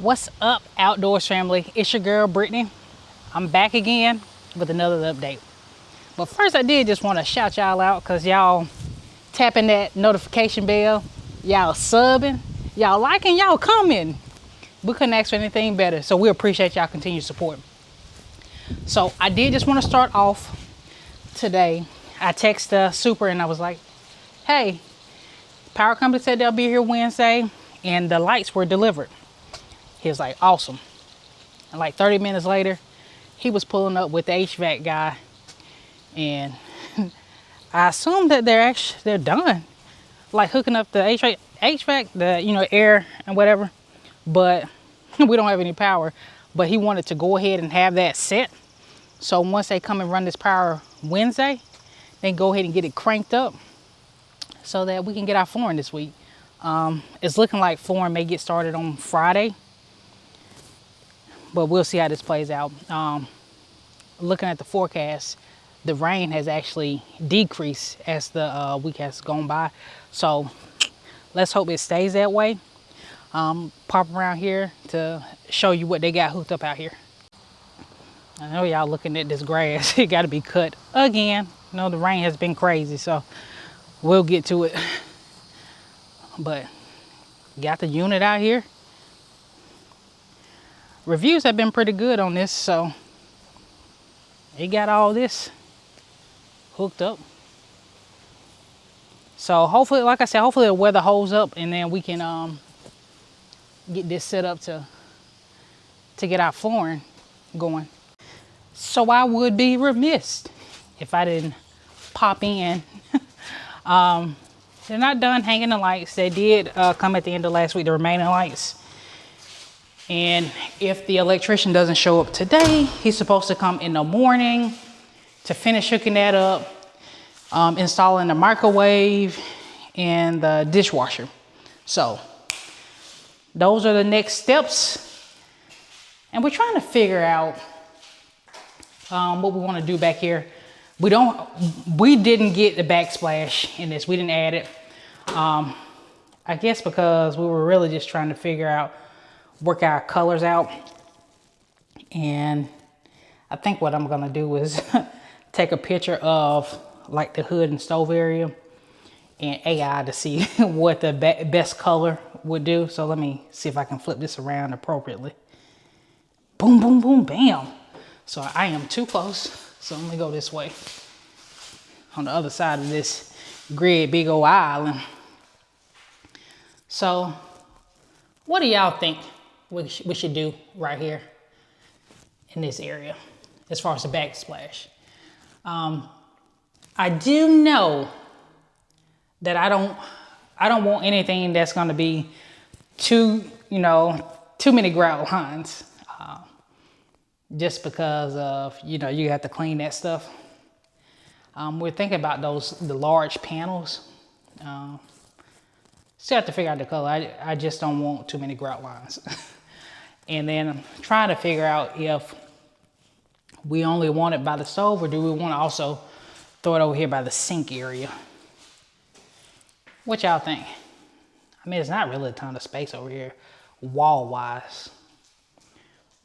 What's up, Outdoors family? It's your girl Brittany. I'm back again with another update. But first, I did just want to shout y'all out because y'all tapping that notification bell, y'all subbing, y'all liking, y'all commenting. We couldn't ask for anything better, so we appreciate y'all continued support. So I did just want to start off today. I texted Super and I was like, "Hey, power company said they'll be here Wednesday, and the lights were delivered." He was like, "Awesome." And like 30 minutes later, he was pulling up with the HVAC guy, and I assume that they're done, like hooking up the HVAC, the air and whatever. But we don't have any power. But he wanted to go ahead and have that set. So once they come and run this power Wednesday, then go ahead and get it cranked up so that we can get our flooring this week. It's looking like flooring may get started on Friday, but we'll see how this plays out. Looking at the forecast, the rain has actually decreased as the week has gone by. So let's hope it stays that way. Pop around here to show you what they got hooked up out here. I know y'all looking at this grass. It got to be cut again. You know, the rain has been crazy, so we'll get to it. But got the unit out here. Reviews have been pretty good on this, so they got all this hooked up. So hopefully, like I said, hopefully the weather holds up and then we can get this set up to get our flooring going. So I would be remiss if I didn't pop in. They're not done hanging the lights. They did come at the end of last week, the remaining lights. And if the electrician doesn't show up today, he's supposed to come in the morning to finish hooking that up, installing the microwave and the dishwasher. So those are the next steps. And we're trying to figure out what we want to do back here. We didn't get the backsplash in this. We didn't add it. I guess because we were really just trying to work our colors out. And I think what I'm gonna do is take a picture of like the hood and stove area and AI to see what the best color would do. So let me see if I can flip this around appropriately. Boom, boom, boom, bam. So I am too close. So let me go this way. On the other side of this grid, big old island. So what do y'all think we should do right here in this area as far as the backsplash? I do know that I don't want anything that's going to be too many grout lines, just because of you have to clean that stuff. We're thinking about the large panels. Still have to figure out the color. I just don't want too many grout lines. And then I'm trying to figure out if we only want it by the stove or do we want to also throw it over here by the sink area. What y'all think? I mean, it's not really a ton of space over here wall-wise,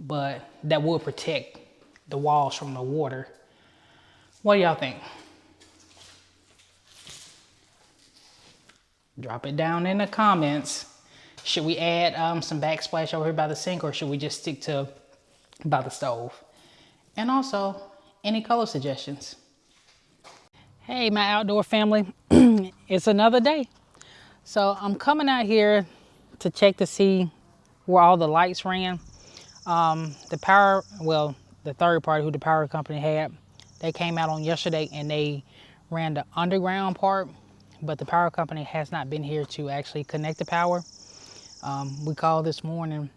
but that would protect the walls from the water. What do y'all think? Drop it down in the comments. Should we add some backsplash over here by the sink, or should we just stick to by the stove? And also, any color suggestions? Hey, my outdoor family. It's another day. So I'm coming out here to check to see where all the lights ran. The third party who the power company had, they came out on yesterday and they ran the underground part, but the power company has not been here to actually connect the power. We called this morning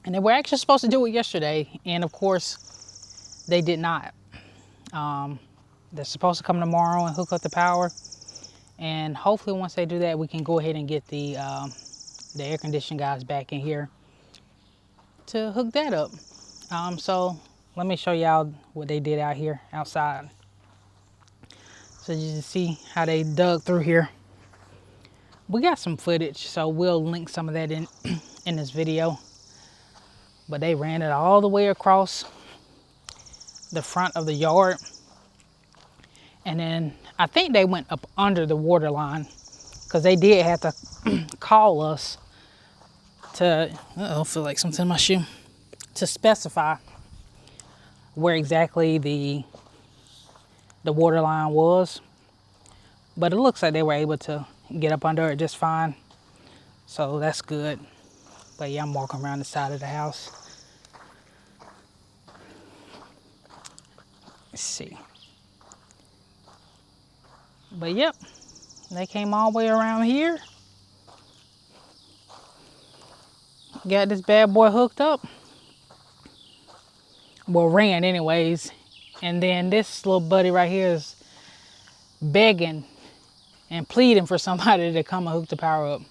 and they were actually supposed to do it yesterday, and of course they did not. They're supposed to come tomorrow and hook up the power, and hopefully once they do that we can go ahead and get the air conditioning guys back in here to hook that up. So let me show y'all what they did out here outside. So you can see how they dug through here. We got some footage, so we'll link some of that in this video. but they ran it all the way across the front of the yard. And then I think they went up under the water line, because they did have to call us to, I feel like something in my shoe, to specify where exactly the water line was. But it looks like they were able to get up under it just fine. So that's good. But yeah, I'm walking around the side of the house. Let's see. But yep, they came all the way around here. Got this bad boy hooked up. Well, ran anyways. And then this little buddy right here is begging and pleading for somebody to come and hook the power up.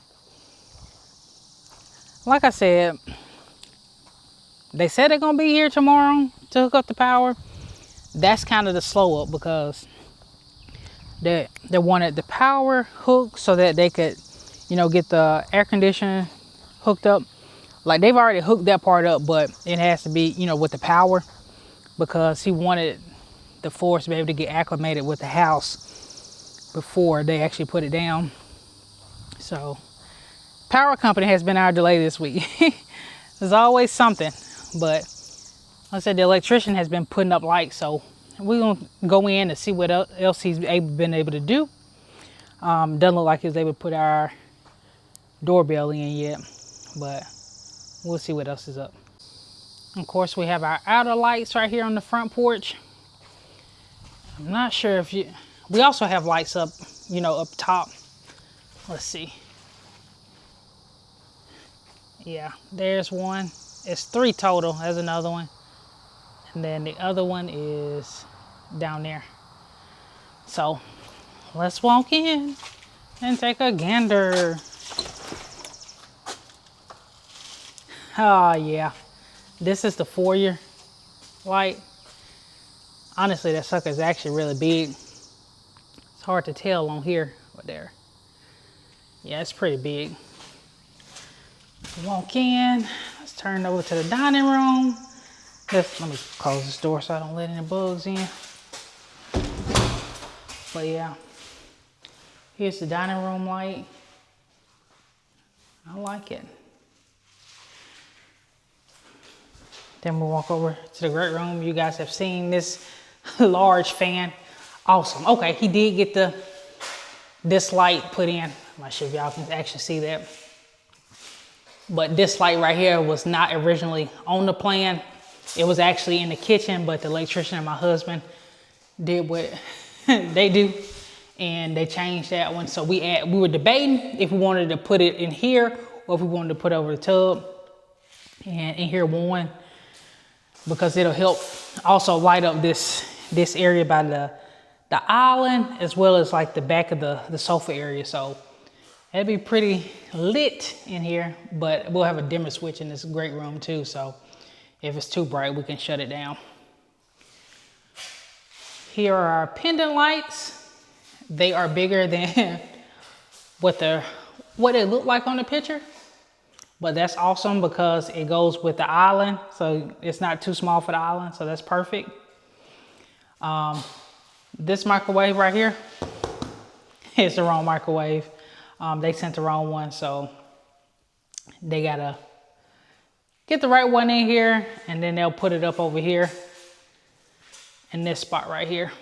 Like I said, they said they're gonna be here tomorrow to hook up the power. That's kind of the slow up, because they wanted the power hooked so that they could, you know, get the air conditioner hooked up. Like, they've already hooked that part up, but it has to be, you know, with the power, because he wanted the force to be able to get acclimated with the house before they actually put it down. So power company has been our delay this week. There's always something, but like I said, the electrician has been putting up lights, so we're gonna go in and see what else he's been able to do. Doesn't look like he was able to put our doorbell in yet, but we'll see what else is up. Of course, we have our outer lights right here on the front porch. I'm not sure if we also have lights up, you know, up top. Let's see. Yeah, there's one. It's 3 total. There's another one. And then the other one is down there. So let's walk in and take a gander. Oh yeah, this is the foyer light. Honestly, that sucker is actually really big. It's hard to tell on here, but there. Yeah, it's pretty big. Walk in, let's turn over to the dining room. Let me close this door so I don't let any bugs in. But yeah, here's the dining room light. I like it. Then we'll walk over to the great room. You guys have seen this large fan. Awesome. Okay, he did get this light put in. I'm not sure if y'all can actually see that. But this light right here was not originally on the plan. It was actually in the kitchen, but the electrician and my husband did what they do, and they changed that one. So we were debating if we wanted to put it in here or if we wanted to put it over the tub. And in here one, because it'll help also light up this area by the island, as well as like the back of the sofa area. So it'll be pretty lit in here, but we'll have a dimmer switch in this great room too. So if it's too bright, we can shut it down. Here are our pendant lights. They are bigger than what they look like on the picture, but that's awesome because it goes with the island. So it's not too small for the island. So that's perfect. This microwave right here is the wrong microwave. They sent the wrong one, so they gotta get the right one in here, and then they'll put it up over here in this spot right here.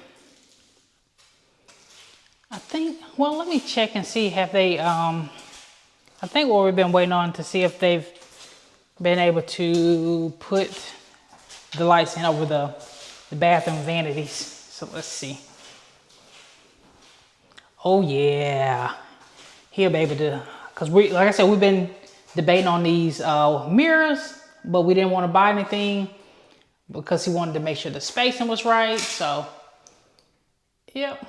I think, well, let me check and see, have they, I think what we've been waiting on to see if they've been able to put the lights in over the bathroom vanities. So let's see. Oh yeah. He'll be able to, because like I said, we've been debating on these mirrors, but we didn't want to buy anything because he wanted to make sure the spacing was right. So, yep.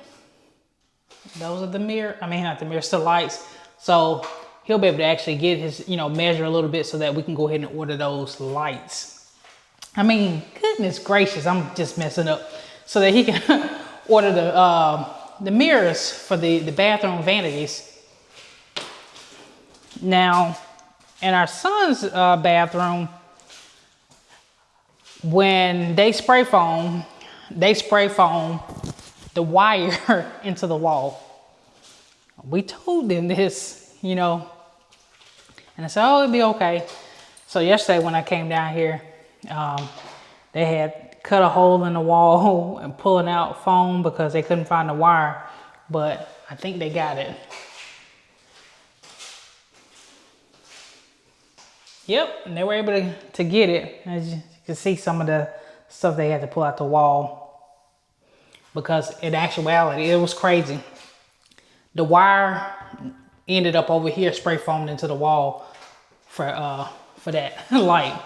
Those are the mirror, I mean, not the mirrors, the lights. So he'll be able to actually get his, measure a little bit so that we can go ahead and order those lights. I mean, goodness gracious, I'm just messing up. So that he can order the mirrors for the bathroom vanities. Now, in our son's bathroom, when they spray foam the wire into the wall. We told them this, you know, and I said, oh, it'll be okay. So yesterday when I came down here, they had cut a hole in the wall and pulling out foam because they couldn't find the wire, but I think they got it. Yep, and they were able to get it. As you can see, some of the stuff they had to pull out the wall, because in actuality, it was crazy. The wire ended up over here, spray foamed into the wall for that light.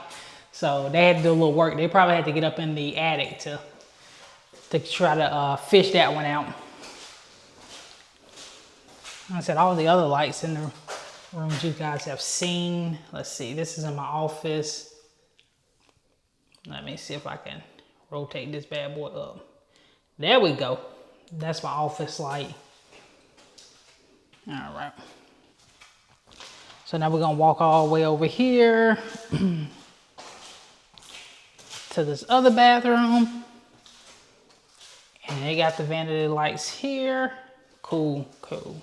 So they had to do a little work. They probably had to get up in the attic to try to fish that one out. Like I said, all the other lights in the rooms you guys have seen. Let's see, this is in my office. Let me see if I can rotate this bad boy up. There we go. That's my office light. All right. So now we're gonna walk all the way over here to this other bathroom. And they got the vanity lights here. Cool, cool.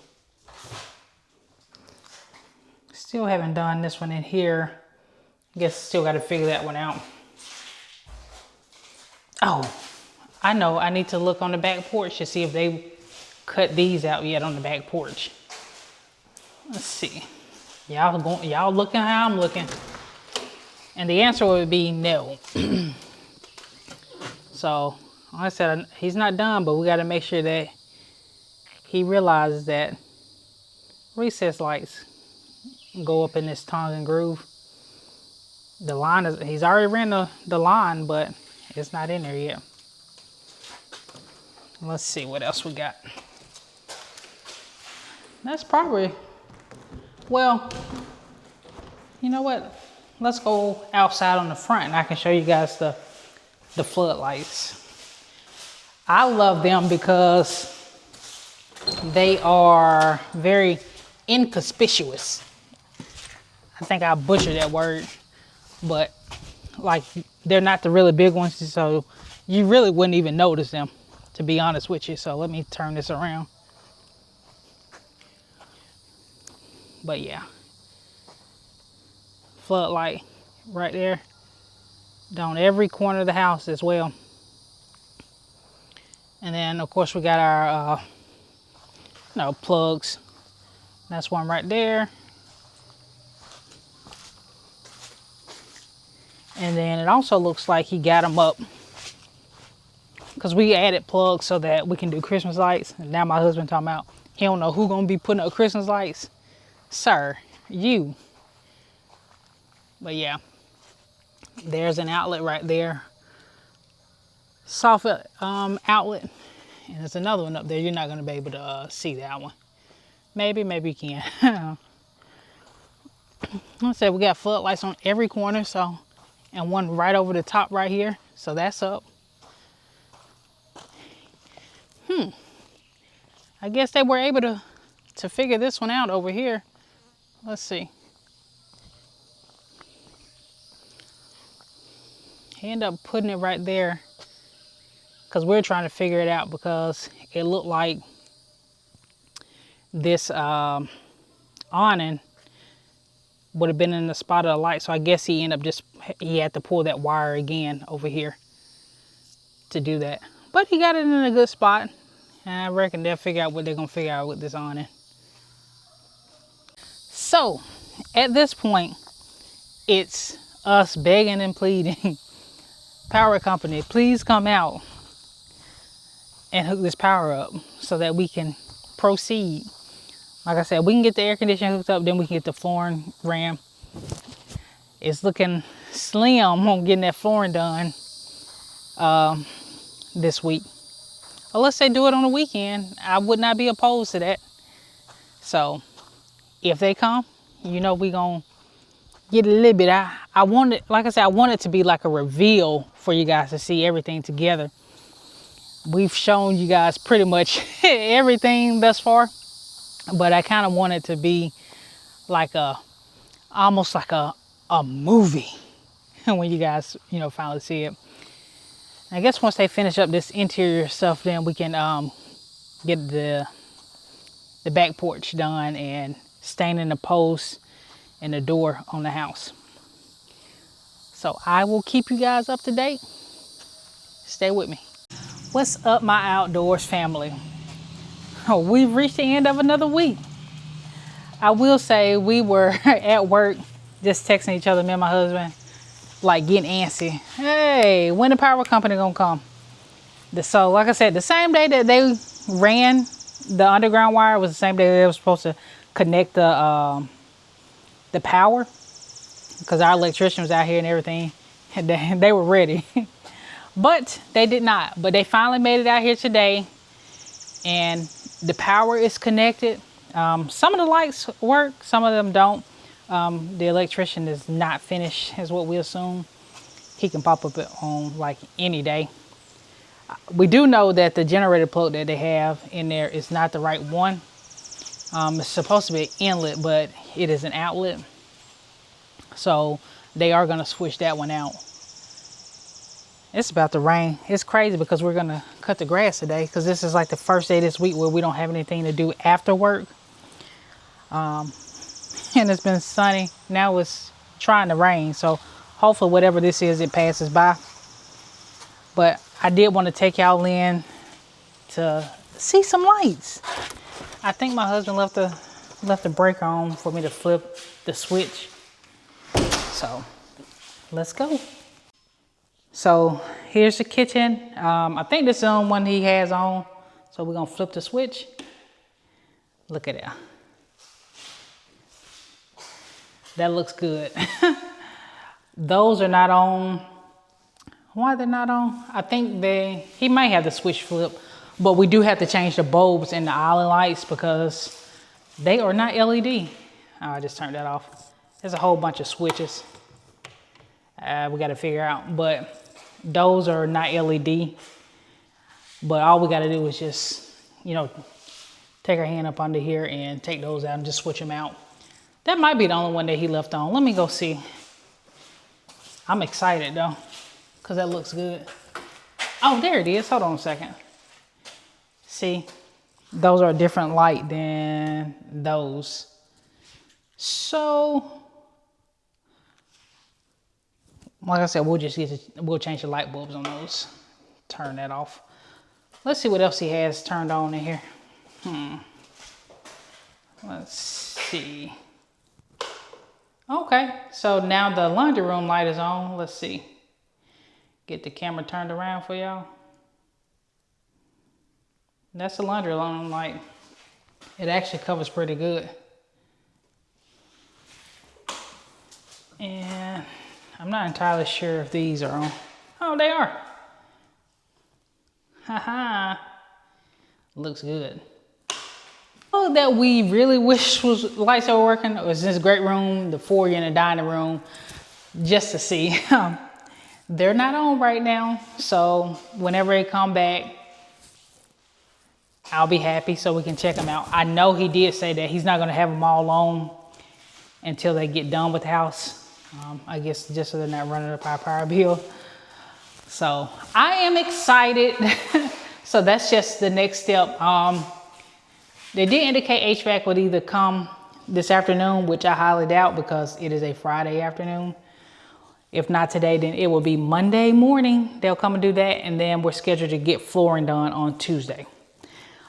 Still haven't done this one in here. I guess still got to figure that one out. Oh, I know. I need to look on the back porch to see if they cut these out yet on the back porch. Let's see. Y'all looking how I'm looking? And the answer would be no. So, like I said, he's not done, but we got to make sure that he realizes that recess lights go up in this tongue and groove. The line is, he's already ran the line, but it's not in there yet. Let's see what else we got. That's probably, well, you know what? Let's go outside on the front and I can show you guys the floodlights. I love them because they are very inconspicuous. I think I butchered that word, but like they're not the really big ones, so you really wouldn't even notice them, to be honest with you. So let me turn this around. But yeah, floodlight right there down every corner of the house as well. And then of course we got our plugs. That's one right there. And then it also looks like he got them up because we added plugs so that we can do Christmas lights. And now my husband talking about he don't know who gonna be putting up Christmas lights. Sir, you. But yeah, there's an outlet right there. Soffit outlet. And there's another one up there. You're not gonna be able to see that one. Maybe you can. Like I said, we got floodlights on every corner, so, and one right over the top right here. So that's up. I guess they were able to figure this one out over here. Let's see. He ended up putting it right there because we're trying to figure it out because it looked like this awning would have been in the spot of the light. So I guess he ended up he had to pull that wire again over here to do that. But he got it in a good spot. And I reckon they'll figure out what they're going to figure out with this awning. So at this point, it's us begging and pleading. Power company, please come out and hook this power up so that we can proceed. Like I said, we can get the air conditioning hooked up, then we can get the flooring ran. It's looking slim on getting that flooring done this week. Unless they do it on the weekend, I would not be opposed to that. So if they come, you know, we gonna get a little bit. I want it, like I said, I want it to be like a reveal for you guys to see everything together. We've shown you guys pretty much everything thus far, but I kind of want it to be like almost like a movie. when you guys, finally see it. I guess once they finish up this interior stuff, then we can get the back porch done and staining the posts and the door on the house. So I will keep you guys up to date. Stay with me. What's up, my outdoors family? Oh, we've reached the end of another week. I will say we were at work just texting each other, me and my husband, like getting antsy. Hey, when the power company gonna come? So like I said, the same day that they ran the underground wire was the same day they were supposed to connect the power, because our electrician was out here and everything, and they were ready. But they did not. But they finally made it out here today, and the power is connected. Some of the lights work, some of them don't. The electrician is not finished, is what we assume. He can pop up on like any day. We do know that the generator plug that they have in there is not the right one. It's supposed to be an inlet, but it is an outlet. So they are going to switch that one out. It's about to rain. It's crazy because we're going to cut the grass today, because this is like the first day this week where we don't have anything to do after work. And it's been sunny. Now it's trying to rain. So hopefully whatever this is, it passes by. But I did want to take y'all in to see some lights. I think my husband left the breaker on for me to flip the switch. So let's go. So here's the kitchen. I think this is the only one he has on. So we're gonna flip the switch. Look at that. That looks good. Those are not on. Why they're not on? I think he might have the switch flip, but we do have to change the bulbs in the island lights because they are not LED. Oh, I just turned that off. There's a whole bunch of switches we got to figure out, but those are not LED. But all we got to do is just, take our hand up under here and take those out and just switch them out. That might be the only one that he left on. Let me go see. I'm excited though, because that looks good. Oh, there it is. Hold on a second. See, those are a different light than those. So, like I said, we'll change the light bulbs on those. Turn that off. Let's see what else he has turned on in here. Let's see. Okay, so now the laundry room light is on. Let's see. Get the camera turned around for y'all. That's the laundry room light. It actually covers pretty good. And I'm not entirely sure if these are on. Oh, they are. Haha. Looks good. Oh, that we really wish was lights that were working was this great room, the foyer and the dining room, just to see. They're not on right now, so whenever they come back, I'll be happy so we can check them out. I know he did say that he's not going to have them all on until they get done with the house. I guess just so they're not running up our power bill. So I am excited. So that's just the next step. They did indicate HVAC would either come this afternoon, which I highly doubt because it is a Friday afternoon. If not today, then it will be Monday morning. They'll come and do that, and then we're scheduled to get flooring done on Tuesday.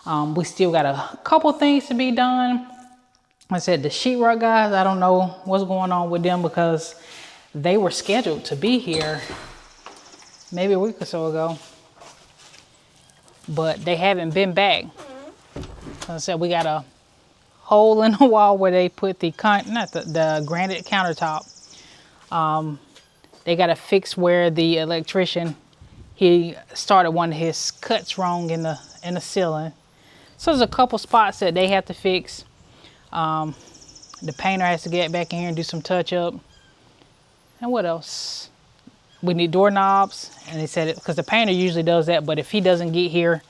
We still got a couple things to be done. I said the sheetrock guys, I don't know what's going on with them because they were scheduled to be here maybe a week or so ago, but they haven't been back. I said we got a hole in the wall where they put the granite countertop. They got to fix where the electrician, he started one of his cuts wrong in the ceiling. So there's a couple spots that they have to fix. The painter has to get back in here and do some touch up. And what else? We need doorknobs. And they said it because the painter usually does that, but if he doesn't get here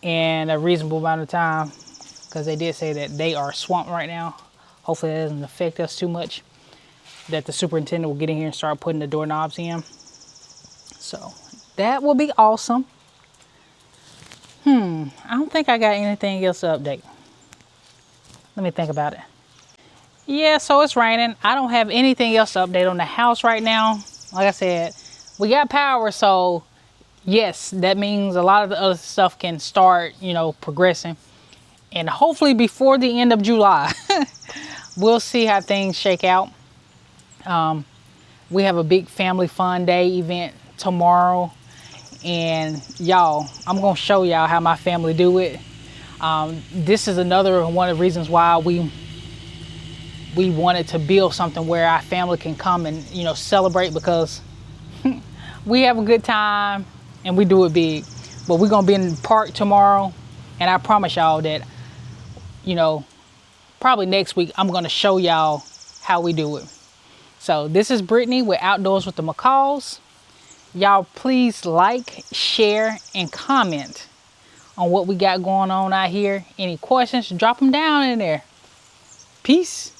in a reasonable amount of time, because they did say that they are swamped right now, hopefully that doesn't affect us too much. that the superintendent will get in here and start putting the doorknobs in. So that will be awesome. I don't think I got anything else to update. Let me think about it. Yeah, so it's raining. I don't have anything else to update on the house right now. Like I said, we got power, so yes, that means a lot of the other stuff can start, you know, progressing. And hopefully before the end of July, we'll see how things shake out. We have a big family fun day event tomorrow. And y'all, I'm gonna show y'all how my family do it. This is another one of the reasons why we wanted to build something where our family can come and, you know, celebrate, because we have a good time and we do it big. But we're gonna be in the park tomorrow, and I promise y'all that, you know, probably next week I'm gonna show y'all how we do it. So this is Brittany with Outdoors with the McCalls. Y'all please like, share, and comment on what we got going on out here. Any questions, drop them down in there. Peace.